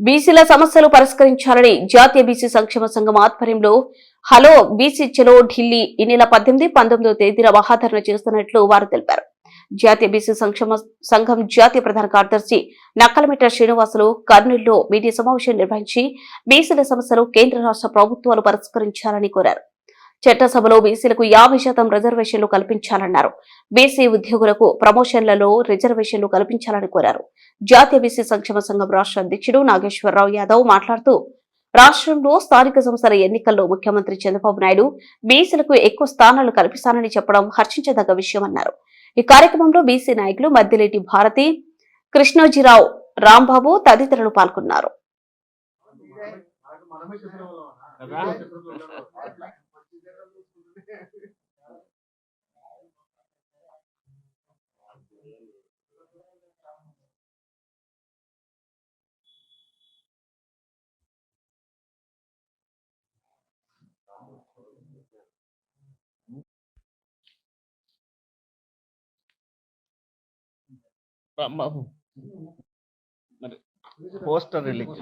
బీసీల సమస్యలు పరిష్కరించాలని జాతీయ బీసీ సంక్షేమ సంఘం ఆధ్వర్యంలో హలో బీసీ చలో ఢిల్లీ ఈ నెల 18, 19వ తేదీన మహాధరణ చేస్తున్నట్లు వారు తెలిపారు. జాతీయ బీసీ సంక్షేమ సంఘం జాతీయ ప్రధాన కార్యదర్శి నక్కలమిట్ట శ్రీనివాసులు కర్నూలులో మీడియా సమావేశం నిర్వహించి బీసీల సమస్యలు కేంద్ర రాష్ట్ర ప్రభుత్వాలు పరిష్కరించాలని కోరారు. చట్టసభలో బీసీలకు 50% రిజర్వేషన్లు కల్పించాలన్నారు. బీసీ ఉద్యోగులకు ప్రమోషన్లలో రిజర్వేషన్లు కల్పించాలని కోరారు. జాతీయ బీసీ సంక్షేమ సంఘం రాష్ట్ర అధ్యక్షుడు నాగేశ్వరరావు యాదవ్ మాట్లాడుతూ రాష్ట్రంలో స్థానిక సంస్థల ఎన్నికల్లో ముఖ్యమంత్రి చంద్రబాబు నాయుడు బీసీలకు ఎక్కువ స్థానాలు కల్పిస్తానని చెప్పడం హర్షించదగ్గ విషయమన్నారు. ఈ కార్యక్రమంలో బీసీ నాయకులు మద్దిలేటి భారతి, కృష్ణోజీరావు, రాంబాబు తదితరులు పాల్గొన్నారు. పోస్టర్ రిలీజ్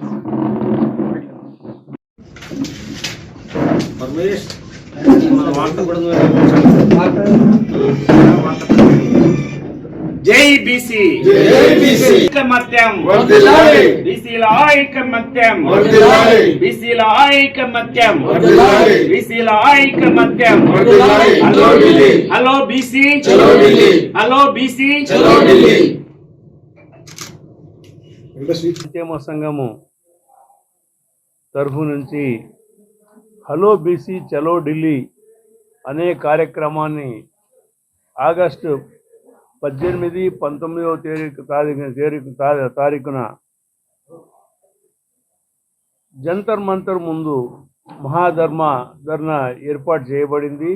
జై బీసీ ఐకమత్యం బీసీల ఐకమత్యం బీసీల ఐకమత్యం బీసీల ఐకమత్యం హలో బీసీ హలో బీసీ సంక్షేమ సంఘము తరఫు నుంచి హలో బీసీ చలో ఢిల్లీ అనే కార్యక్రమాన్ని ఆగస్టు 18, 19వ తారీఖున జంతర్ మంతర్ ముందు ధర్నా ఏర్పాటు చేయబడింది.